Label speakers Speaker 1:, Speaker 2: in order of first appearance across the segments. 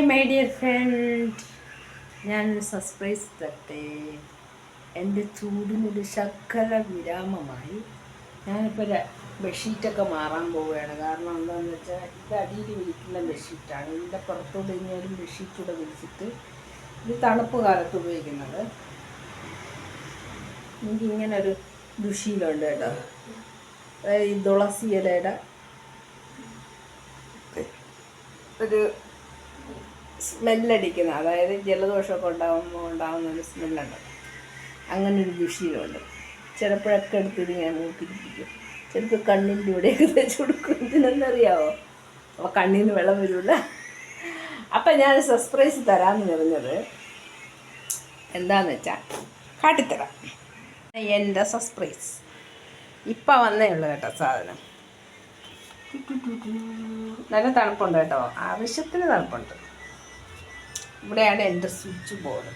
Speaker 1: Hi my dear friend, ഞാനൊരു surprise തരട്ടെ. എൻ്റെ ചൂടിനൊരു ശക്കല വിരാമമായി. ഞാനിപ്പോൾ ബെഡ്ഷീറ്റൊക്കെ മാറാൻ പോവുകയാണ്. കാരണം എന്താണെന്ന് വെച്ചാൽ ഇത് അടിയിൽ വിരിക്കുന്ന ബെഡ്ഷീറ്റാണ്. ഇതിൻ്റെ പുറത്തോട്ട് ഇനി ഒരു ബെഡ്ഷീറ്റൂടെ വിരിച്ചിട്ട് ഇത് തണുപ്പ് കാലത്ത് ഉപയോഗിക്കുന്നത്. എനിക്കിങ്ങനൊരു ദുശീലമുണ്ട് കേട്ടോ. അതായത് ഈ തുളസി ഇലയുടെ ഒരു സ്മെല്ലടിക്കുന്ന, അതായത് ജലദോഷമൊക്കെ ഉണ്ടാകുന്ന ഒരു സ്മെല്ലുണ്ട്. അങ്ങനെ ഒരു ദുശീലമുണ്ട്. ചിലപ്പോഴൊക്കെ എടുത്തിട്ട് ഞാൻ മൂക്കിരിപ്പിക്കും. ചിലപ്പോൾ കണ്ണിൻ്റെ ഇവിടെയൊക്കെ തേച്ച് കൊടുക്കും. ഇതിനെന്നറിയാമോ? അപ്പോൾ കണ്ണിന് വെള്ളം വരില്ല. അപ്പം ഞാൻ സർപ്രൈസ് തരാമെന്ന് പറഞ്ഞത് എന്താണെന്ന് വെച്ചാൽ കാട്ടിത്തരാം. എൻ്റെ സർപ്രൈസ് ഇപ്പം വന്നേ ഉള്ളൂ കേട്ടോ. സാധനം നല്ല തണുപ്പുണ്ട് കേട്ടോ, ആവശ്യത്തിന് തണുപ്പുണ്ട്. ഇവിടെയാണ് എൻ്റെ സ്വിച്ച് ബോർഡ്.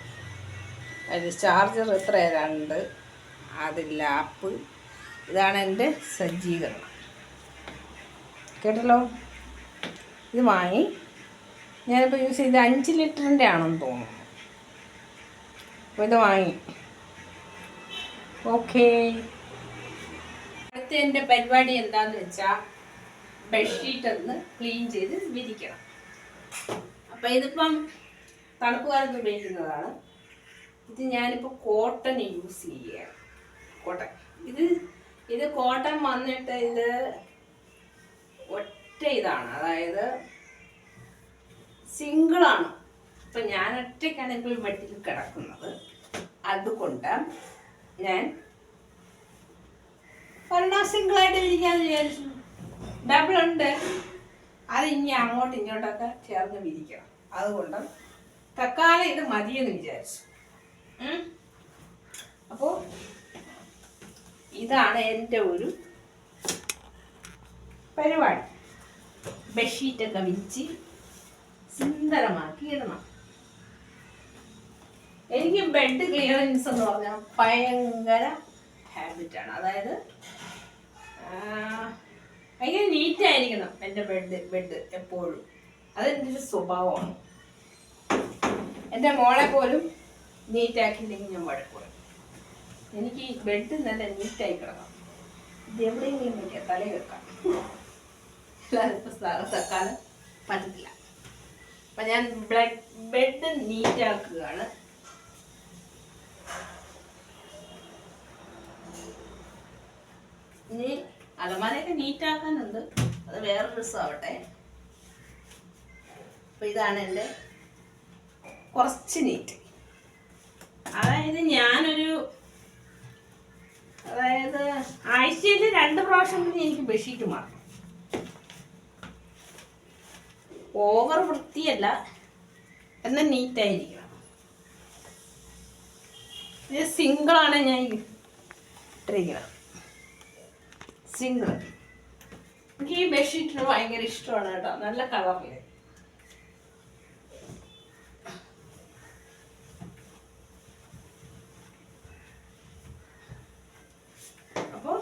Speaker 1: അതിൽ ചാർജർ എത്ര 2, അത് ലാപ്പ്, ഇതാണ് എൻ്റെ സജ്ജീകരണം. കേട്ടല്ലോ. ഇത് വാങ്ങി ഞാനിപ്പോൾ യൂസ് ചെയ്ത് 5 ലിറ്ററിൻ്റെ ആണെന്ന് തോന്നുന്നു. അപ്പോൾ ഇത് വാങ്ങി. ഓക്കേ, അടുത്ത എൻ്റെ പരിപാടി എന്താണെന്ന് വെച്ചാൽ ബെഡ്ഷീറ്റ് ഒന്ന് ക്ലീൻ ചെയ്ത് വിരിക്കണം. അപ്പം ഇതിപ്പം തണുപ്പ് കാലത്ത് ഉപയോഗിക്കുന്നതാണ്. ഇത് ഞാനിപ്പോൾ കോട്ടൺ യൂസ് ചെയ്യുകയാണ്. കോട്ടൺ ഇത് കോട്ടൺ വന്നിട്ട് ഇത് ഒറ്റ ഇതാണ്, അതായത് സിംഗിളാണ്. ഇപ്പം ഞാൻ ഒറ്റയ്ക്കാണ് ഇപ്പോൾ ബെഡിൽ കിടക്കുന്നത്. അതുകൊണ്ട് ഞാൻ ഒരെണ്ണം സിംഗിളായിട്ട് വിരിക്കാമെന്ന് വിചാരിച്ചു. ഡബിൾ ഉണ്ട്, അത് ഇനി അങ്ങോട്ടും ഇങ്ങോട്ടൊക്കെ ചേർന്ന് വിരിക്കണം. അതുകൊണ്ട് തക്കാലം ഇത് മതിയെന്ന് വിചാരിച്ചു. അപ്പോൾ ഇതാണ് എൻ്റെ ഒരു പരിപാടി. ബെഡ്ഷീറ്റൊക്കെ വിരിച്ച് സുന്ദരമാക്കി ഇടണം. എനിക്ക് ബെഡ് ക്ലിയറൻസ് എന്ന് പറഞ്ഞാൽ ഭയങ്കര ഹാബിറ്റാണ്. അതായത് ഭയങ്കര നീറ്റായിരിക്കണം എൻ്റെ ബെഡ് എപ്പോഴും. അതെൻ്റെ ഒരു സ്വഭാവമാണ്. എൻ്റെ മോളെ പോലും നീറ്റാക്കിയില്ലെങ്കിൽ ഞാൻ വഴക്ക് പറയും. എനിക്ക് ഈ ബെഡ് നല്ല നീറ്റായി കിടക്കണം. ഇത് എവിടെയെങ്കിലും വയ്ക്കാം, തലയിൽ വെക്കാം. തൽക്കാലം പറ്റത്തില്ല. അപ്പം ഞാൻ ബെഡ് നീറ്റാക്കുകയാണ്. ഇനി അലമാരയൊക്കെ നീറ്റാക്കാനുണ്ട്, അത് വേറൊരു ദിവസമാവട്ടെ. അപ്പം ഇതാണ് എൻ്റെ കുറച്ച് നീറ്റ്. അതായത് ആഴ്ചയിൽ 2 പ്രാവശ്യം എനിക്ക് ബെഡ്ഷീറ്റ് മാറണം. ഓവർ വൃത്തിയല്ല, എന്നാൽ നീറ്റായിരിക്കണം. ഇത് സിംഗിളാണ് ഞാൻ ഇട്ടിരിക്കുന്നത്. സിംഗിൾ. എനിക്ക് ഈ ബെഡ്ഷീറ്റിന് ഭയങ്കര ഇഷ്ടമാണ് കേട്ടോ, നല്ല കളറില്. അപ്പോൾ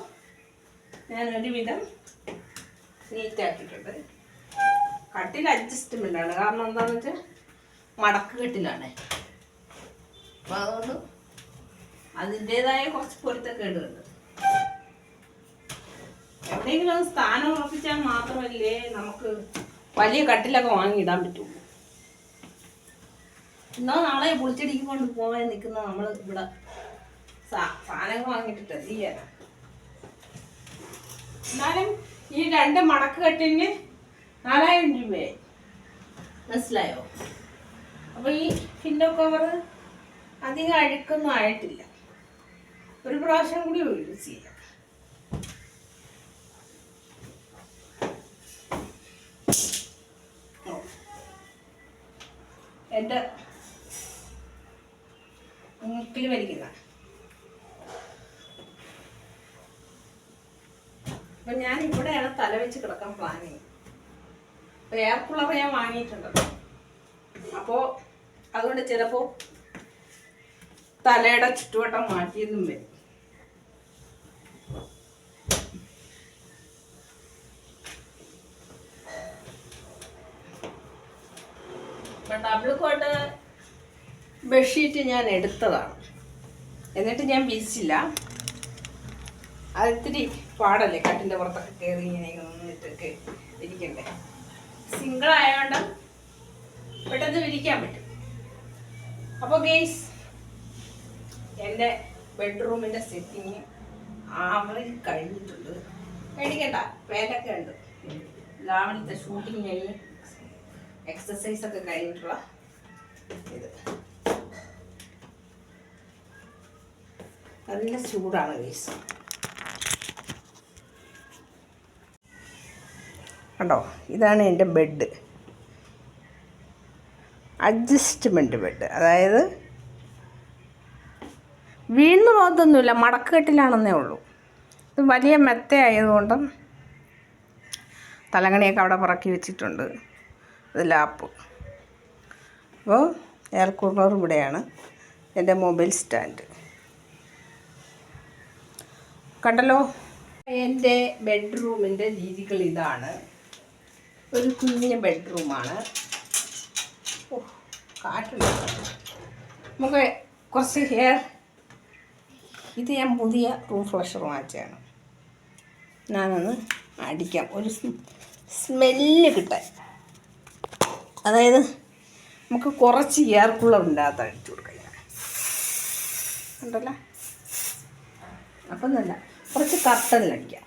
Speaker 1: ഞാനൊരുവിധം നീറ്റാക്കിയിട്ടുണ്ട്. കട്ടിൽ അഡ്ജസ്റ്റ്മെൻ്റ് ആണ്. കാരണം എന്താണെന്ന് വെച്ചാൽ മടക്ക് കെട്ടിലാണ്. അപ്പോൾ അതുകൊണ്ട് അതിൻ്റേതായ കുറച്ച് പൊരുത്തക്കേടുണ്ട്. എവിടെയെങ്കിലും അത് സ്ഥാനം ഉറപ്പിച്ചാൽ മാത്രമല്ലേ നമുക്ക് വലിയ കട്ടിലൊക്കെ വാങ്ങിയിടാൻ പറ്റുള്ളൂ. ഇന്നോ നാളെ പൊളിച്ചടിക്ക് കൊണ്ട് പോകാൻ നിൽക്കുന്ന നമ്മൾ ഇവിടെ സാധനങ്ങൾ വാങ്ങിയിട്ടിട്ട് എന്ത് ചെയ്യാനാ? എന്നാലും ഈ 2 മടക്ക് കെട്ടിന് 4000 രൂപയായി. മനസ്സിലായോ? അപ്പോൾ ഈ പില്ലോ കവർ അധികം അഴുക്കൊന്നും ആയിട്ടില്ല. ഒരു പ്രാവശ്യം കൂടി യൂസ് ചെയ്യാം. എൻ്റെ മുക്കിൽ വലിക്കുന്ന. അപ്പം ഞാൻ ഇവിടെയാണ് തല വെച്ച് കിടക്കാൻ പ്ലാൻ ചെയ്യുന്നത്. അപ്പോൾ എയർ കൂളർ ഞാൻ വാങ്ങിയിട്ടുണ്ടല്ലോ. അപ്പോൾ അതുകൊണ്ട് ചിലപ്പോൾ തലയുടെ ചുറ്റുവട്ടം മാറ്റിയെന്നും വരും. ഡബിൾ കോട്ട് ബെഡ്ഷീറ്റ് ഞാൻ എടുത്തതാണ്, എന്നിട്ട് ഞാൻ വിരിച്ചില്ല. അതിത്തിരി പാടല്ലേ കട്ടിൻ്റെ പുറത്തൊക്കെ കയറി ഇങ്ങനെയൊക്കെ നിന്നിട്ടൊക്കെ ഇരിക്കണ്ടേ. സിംഗിൾ ആയതുകൊണ്ട് പെട്ടെന്ന് വിരിക്കാൻ പറ്റും. അപ്പോൾ ഗെയ്സ്, എൻ്റെ ബെഡ്റൂമിൻ്റെ സെറ്റിങ് ആവറേജ് കഴിഞ്ഞിട്ടുണ്ട്. പേടിക്കണ്ട, പേരൊക്കെ ഉണ്ട്. രാവിലത്തെ ഷൂട്ടിങ് കഴിഞ്ഞ് എക്സസൈസൊക്കെ കഴിഞ്ഞിട്ടുള്ള ഇത്. നല്ല ചൂടാണ് ഗെയ്സ്. കണ്ടോ, ഇതാണ് എൻ്റെ ബെഡ്. അഡ്ജസ്റ്റ്മെൻറ്റ് ബെഡ്, അതായത് വീണ് പോകത്തൊന്നുമില്ല, മടക്കുകെട്ടിലാണെന്നേ ഉള്ളൂ. ഇത് വലിയ മെത്തയായതുകൊണ്ടും തലങ്ങണിയൊക്കെ അവിടെ പറക്കി വെച്ചിട്ടുണ്ട്. ഇത് ലാപ്പ്. അപ്പോൾ എയർ കൂളർ ഇവിടെയാണ്. എൻ്റെ മൊബൈൽ സ്റ്റാൻഡ് കണ്ടല്ലോ. എൻ്റെ ബെഡ്റൂമിൻ്റെ രീതികൾ ഇതാണ്. ഒരു കുഞ്ഞ് ബെഡ്റൂമാണ്. കാറ്റുണ്ട്. നമുക്ക് കുറച്ച് ഹെയർ, ഇത് ഞാൻ പുതിയ റൂം ഫ്ലഷർ വാങ്ങിച്ചതാണ്. ഞാനൊന്ന് അടിക്കാം, ഒരു സ്മെല്ല് കിട്ടാൻ. അതായത് നമുക്ക് കുറച്ച് എയർ കൂളർ ഉണ്ടാകത്ത് അടിച്ചു കൊടുക്കാം. ഉണ്ടല്ലോ, അപ്പം നല്ല കുറച്ച് കർട്ടനിലടിക്കാം.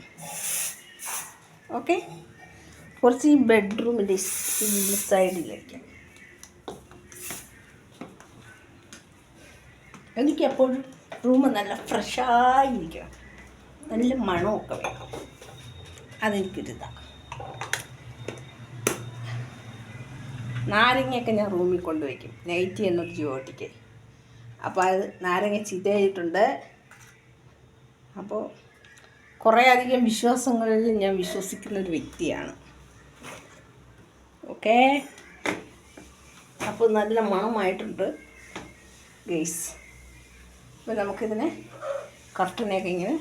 Speaker 1: ഓക്കെ, കുറച്ച് ഈ ബെഡ്റൂമിൻ്റെ സൈഡിലടിക്കാം. എനിക്ക് എപ്പോഴും റൂം നല്ല ഫ്രഷായിരിക്കണം, നല്ല മണമൊക്കെ വേണം. അതെനിക്കൊരിതാണ്. നാരങ്ങയൊക്കെ ഞാൻ റൂമിൽ കൊണ്ടുവയ്ക്കും, നൈറ്റി എന്നൊരു ജിയോട്ടിക്ക്. അപ്പോൾ അത് നാരങ്ങ ചീത്തയായിട്ടുണ്ട്. അപ്പോൾ കുറേ അധികം വിശ്വാസങ്ങളിൽ ഞാൻ വിശ്വസിക്കുന്നൊരു വ്യക്തിയാണ്. ഓക്കേ, അപ്പോൾ നല്ല മണമായിട്ടുണ്ട് ഗെയ്സ്. അപ്പോൾ നമുക്കിതിനെ കർട്ടനെയൊക്കെ ഇങ്ങനെ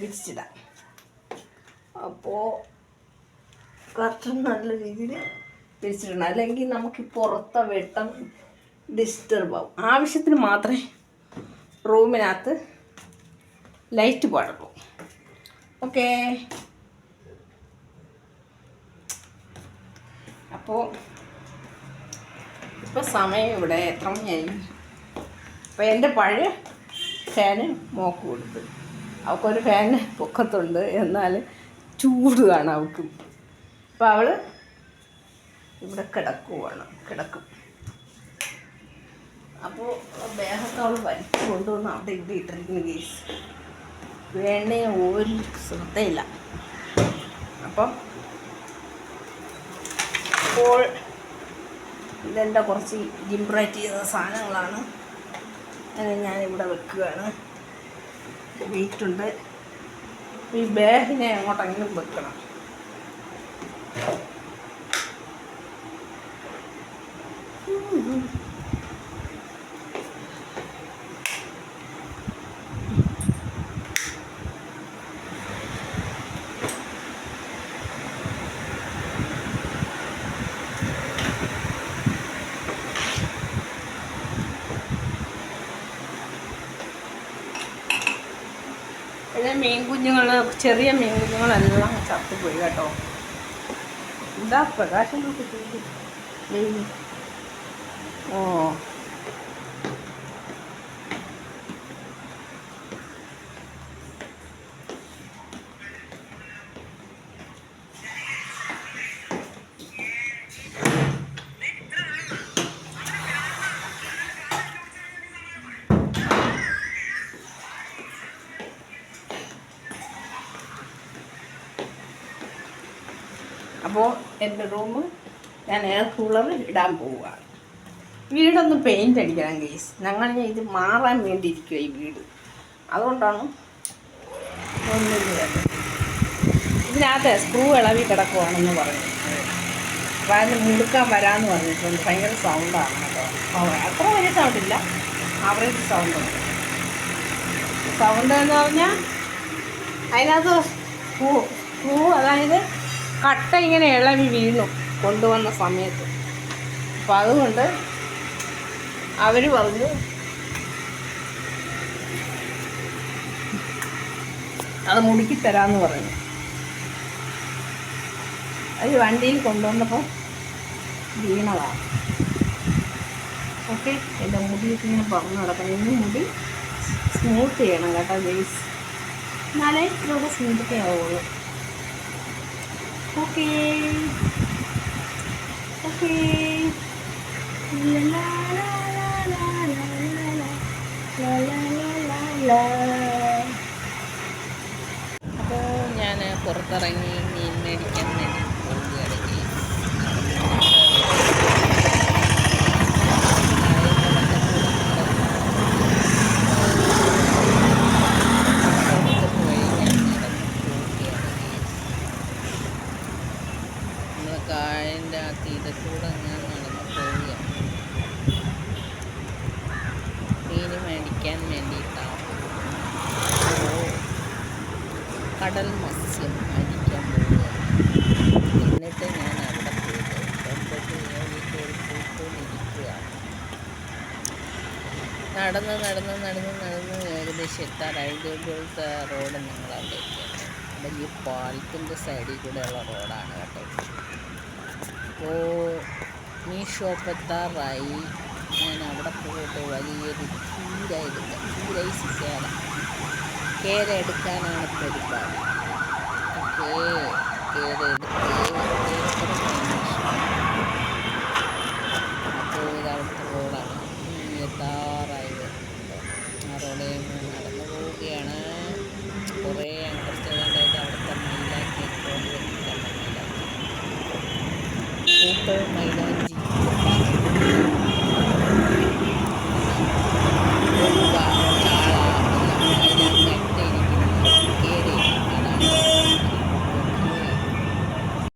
Speaker 1: വിരിച്ചിടാം. അപ്പോൾ കർട്ടൻ നല്ല രീതിയിൽ വിരിച്ചിടണം, അല്ലെങ്കിൽ നമുക്ക് പുറത്തെ വെട്ടം ഡിസ്റ്റർബ് ആവും. ആവശ്യത്തിന് മാത്രമേ റൂമിനകത്ത് ലൈറ്റ് പാടുള്ളൂ. ഓക്കേ, അപ്പോൾ ഇപ്പോൾ സമയം ഇവിടെ എത്ര മണിയായി? അപ്പോൾ എൻ്റെ പഴയ ഫാന് മോക്ക് കൊടുത്ത്, അവൾക്കൊരു ഫാന് പൊക്കത്തുണ്ട്, എന്നാൽ ചൂട് കാണാം അവൾക്ക്. അപ്പോൾ അവൾ ഇവിടെ കിടക്കും. അപ്പോൾ ദേഹത്ത് അവൾ വലിച്ചു കൊണ്ടുവന്ന് അവിടെ ഇവിടെ ഇട്ടിരിക്കുന്ന കേസ് വേണേ ഒരു ശ്രദ്ധയില്ല. അപ്പം ഇപ്പോൾ ഇതെൻ്റെ കുറച്ച് ജിംബ്രൈറ്റ് ചെയ്ത സാധനങ്ങളാണ്. ഞാനിവിടെ വെക്കുകയാണ്. വെയിറ്റുണ്ട്. ഈ ബാഗിനെ അങ്ങോട്ടെങ്കിലും വെക്കണം. മീൻ കുഞ്ഞുങ്ങൾ, ചെറിയ മീൻ കുഞ്ഞുങ്ങളെല്ലാം ചത്തുപോയി കേട്ടോ. എന്താ പ്രകാശം കിട്ടി. ഓ, അപ്പോൾ എൻ്റെ റൂം ഞാൻ എയർ കൂളർ ഇടാൻ പോവുകയാണ്. വീടൊന്ന് പെയിൻ്റ് അടിക്കണം ഗെയ്സ്. ഞങ്ങൾ ഇത് മാറാൻ വേണ്ടി ഇരിക്കുക ഈ വീട്, അതുകൊണ്ടാണ് ഒന്നും ഇതിനകത്ത് സ്ക്രൂ ഇളവി കിടക്കുവാണെന്ന് പറഞ്ഞു. അപ്പോൾ അതിന് മുടുക്കാൻ വരാമെന്ന് പറഞ്ഞിട്ടുണ്ട്. ഭയങ്കര സൗണ്ടാണ് കേട്ടോ. അത്ര വലിയ സൗണ്ടില്ല, ആവറേജ് സൗണ്ടുണ്ട്. സൗണ്ട് എന്ന് പറഞ്ഞാൽ അതിനകത്ത് സ്ക്രൂ, അതായത് കട്ട ഇങ്ങനെ ഇളവി വീണു കൊണ്ടുവന്ന സമയത്ത്. അപ്പം അതുകൊണ്ട് അവർ പറഞ്ഞു അത് മുടുക്കി തരാമെന്ന് പറഞ്ഞു. അത് വണ്ടിയിൽ കൊണ്ടുവന്നപ്പോൾ വീണതാണ്. ഓക്കെ, എൻ്റെ മുടിയൊക്കെ ഇങ്ങനെ പറഞ്ഞു നടക്കണം. ഇനി മുടി സ്മൂത്ത് ചെയ്യണം കേട്ടോ ഗൈസ്, എന്നാലേ ഇതിലൂടെ സ്മൂത്തൊക്കെ ആവുള്ളൂ. Okay okay. അപ്പോൾ ഞാൻ പുറത്തിറങ്ങി മീൻ മേടിക്കാൻ വേണ്ടി പോവുകയാണെങ്കിൽ കായലിൻ്റെ ആ തീരത്തൂടെ അങ്ങനെ നടന്ന് പോവുകയാണ് മീൻ മേടിക്കാൻ വേണ്ടിയിട്ടാണ്. കടൽ മത്സ്യം മേടിക്കാൻ പോവുകയാണ്. എന്നിട്ട് ഞാൻ അവിടെ പോയിട്ട് പോയിക്കൊണ്ടിരിക്കുകയാണ്. നടന്ന് ഏകദേശം എത്താറായി. ഇതുപോലത്തെ റോഡ് നിങ്ങൾ അവിടെ ഈ പാലത്തിൻ്റെ സൈഡിൽ കൂടെയുള്ള റോഡാണ് കേട്ടോ. അപ്പോൾ ഈ ഷോപ്പ് എത്താറായി. ഞാൻ അവിടെ പോയിട്ട് വലിയൊരു കേര എടുക്കാനാണ് പരിപാടി. ഓക്കേ, കേര എടുത്ത്